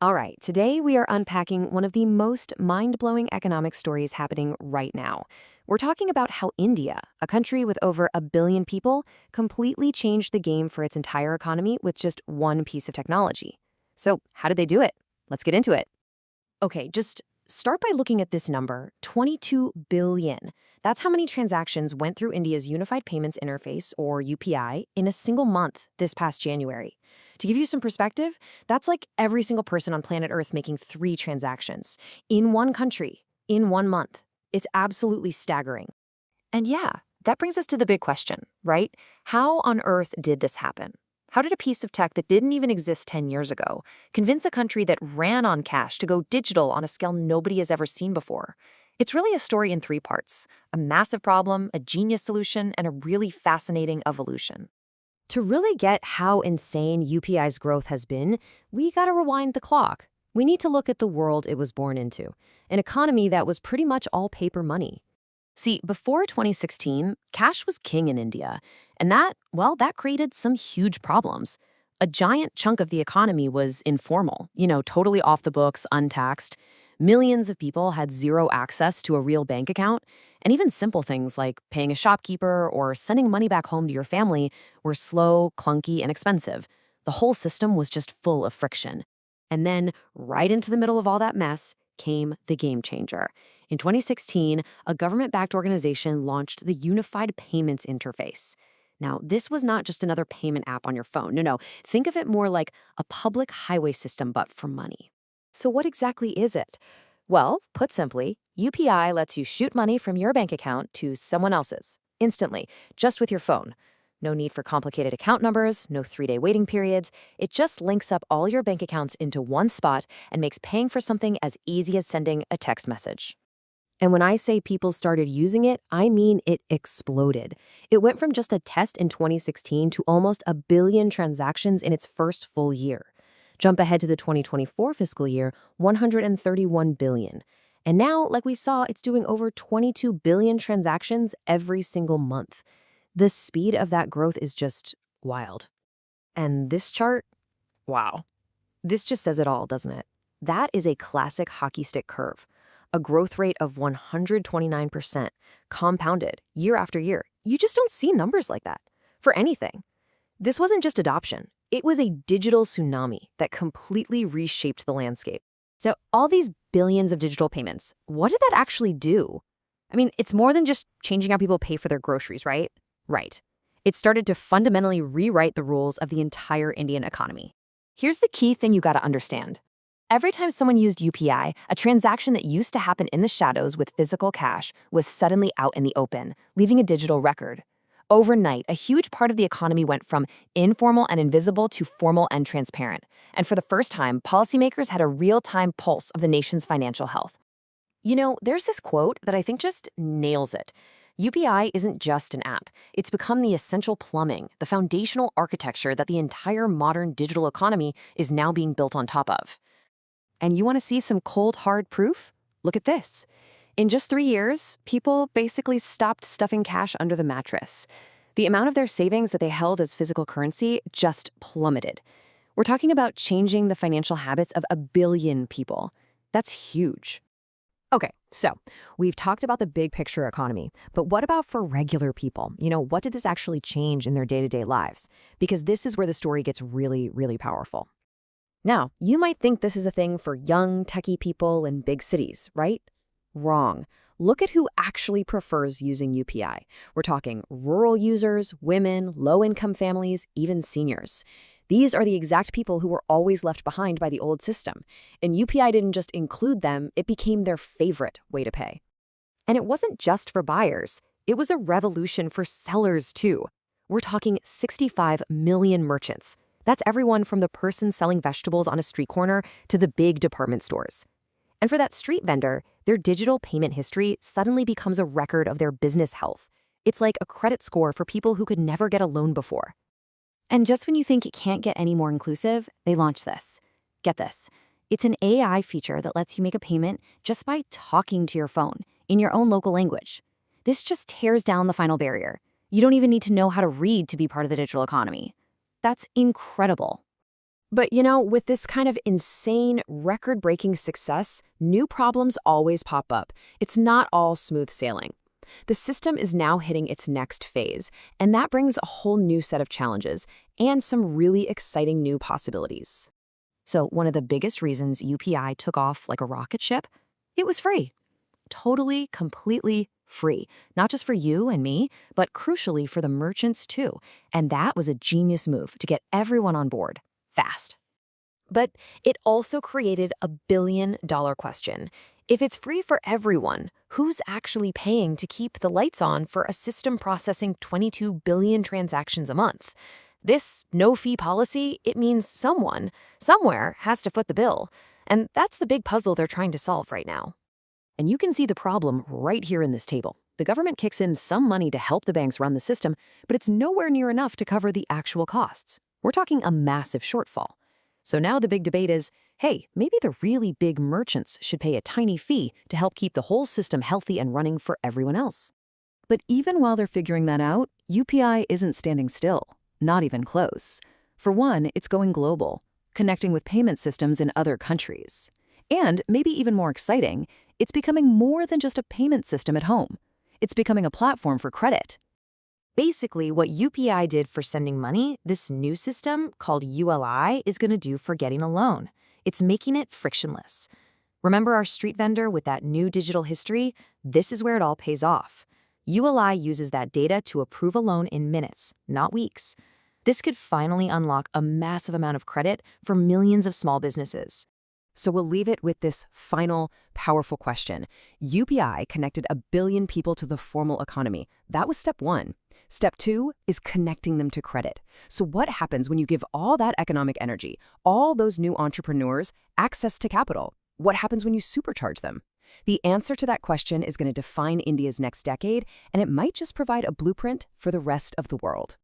All right, today we are unpacking one of the most mind-blowing economic stories happening right now. We're talking about how India, a country with over a billion people, completely changed the game for its entire economy with just one piece of technology. So, how did they do it? Let's get into it. Okay, just start by looking at this number, 22 billion. That's how many transactions went through India's Unified Payments Interface, or UPI, in a single month this past January. To give you some perspective, that's like every single person on planet Earth making 3 transactions in one country, in 1 month. It's absolutely staggering. And yeah, that brings us to the big question, right? How on earth did this happen? How did a piece of tech that didn't even exist 10 years ago convince a country that ran on cash to go digital on a scale nobody has ever seen before? It's really a story in 3 parts: a massive problem, a genius solution, and a really fascinating evolution. To really get how insane UPI's growth has been, we gotta rewind the clock. We need to look at the world it was born into, an economy that was pretty much all paper money. See, before 2016, cash was king in India, and that created some huge problems. A giant chunk of the economy was informal, totally off the books, untaxed. Millions of people had zero access to a real bank account, and even simple things like paying a shopkeeper or sending money back home to your family were slow, clunky, and expensive. The whole system was just full of friction. And then, right into the middle of all that mess, came the game changer. In 2016, a government-backed organization launched the Unified Payments Interface. Now, this was not just another payment app on your phone. No. Think of it more like a public highway system, but for money. So what exactly is it? Well, put simply, UPI lets you shoot money from your bank account to someone else's, instantly, just with your phone. No need for complicated account numbers, no 3-day waiting periods. It just links up all your bank accounts into one spot and makes paying for something as easy as sending a text message. And when I say people started using it, I mean it exploded. It went from just a test in 2016 to almost a billion transactions in its first full year. Jump ahead to the 2024 fiscal year, 131 billion. And now, like we saw, it's doing over 22 billion transactions every single month. The speed of that growth is just wild. And this chart, wow. This just says it all, doesn't it? That is a classic hockey stick curve. A growth rate of 129%, compounded year after year. You just don't see numbers like that for anything. This wasn't just adoption. It was a digital tsunami that completely reshaped the landscape. So all these billions of digital payments, what did that actually do? I mean, it's more than just changing how people pay for their groceries, right? Right. It started to fundamentally rewrite the rules of the entire Indian economy. Here's the key thing you gotta understand. Every time someone used UPI, a transaction that used to happen in the shadows with physical cash was suddenly out in the open, leaving a digital record. Overnight, a huge part of the economy went from informal and invisible to formal and transparent. And for the first time, policymakers had a real-time pulse of the nation's financial health. There's this quote that I think just nails it. UPI isn't just an app. It's become the essential plumbing, the foundational architecture that the entire modern digital economy is now being built on top of. And you want to see some cold, hard proof? Look at this. In just 3 years, people basically stopped stuffing cash under the mattress. The amount of their savings that they held as physical currency just plummeted. We're talking about changing the financial habits of a billion people. That's huge. Okay, so we've talked about the big picture economy, but what about for regular people? What did this actually change in their day-to-day lives? Because this is where the story gets really, really powerful. Now, you might think this is a thing for young, techie people in big cities, right? Wrong. Look at who actually prefers using UPI. We're talking rural users, women, low-income families, even seniors. These are the exact people who were always left behind by the old system. And UPI didn't just include them, it became their favorite way to pay. And it wasn't just for buyers. It was a revolution for sellers, too. We're talking 65 million merchants. That's everyone from the person selling vegetables on a street corner to the big department stores. And for that street vendor, their digital payment history suddenly becomes a record of their business health. It's like a credit score for people who could never get a loan before. And just when you think it can't get any more inclusive, they launch this. Get this. It's an AI feature that lets you make a payment just by talking to your phone in your own local language. This just tears down the final barrier. You don't even need to know how to read to be part of the digital economy. That's incredible. But with this kind of insane, record-breaking success, new problems always pop up. It's not all smooth sailing. The system is now hitting its next phase, and that brings a whole new set of challenges and some really exciting new possibilities. So one of the biggest reasons UPI took off like a rocket ship, it was free. Totally, completely free. Not just for you and me, but crucially for the merchants too. And that was a genius move to get everyone on board fast. But it also created a billion-dollar question. If it's free for everyone, who's actually paying to keep the lights on for a system processing 22 billion transactions a month? This no-fee policy, it means someone, somewhere, has to foot the bill. And that's the big puzzle they're trying to solve right now. And you can see the problem right here in this table. The government kicks in some money to help the banks run the system, but it's nowhere near enough to cover the actual costs. We're talking a massive shortfall. So now the big debate is, hey, maybe the really big merchants should pay a tiny fee to help keep the whole system healthy and running for everyone else. But even while they're figuring that out, UPI isn't standing still, not even close. For one, it's going global, connecting with payment systems in other countries. And maybe even more exciting, it's becoming more than just a payment system at home. It's becoming a platform for credit. Basically, what UPI did for sending money, this new system called ULI is going to do for getting a loan. It's making it frictionless. Remember our street vendor with that new digital history? This is where it all pays off. ULI uses that data to approve a loan in minutes, not weeks. This could finally unlock a massive amount of credit for millions of small businesses. So we'll leave it with this final, powerful question. UPI connected 1 billion people to the formal economy. That was step one. Step two is connecting them to credit. So what happens when you give all that economic energy, all those new entrepreneurs, access to capital? What happens when you supercharge them? The answer to that question is going to define India's next decade, and it might just provide a blueprint for the rest of the world.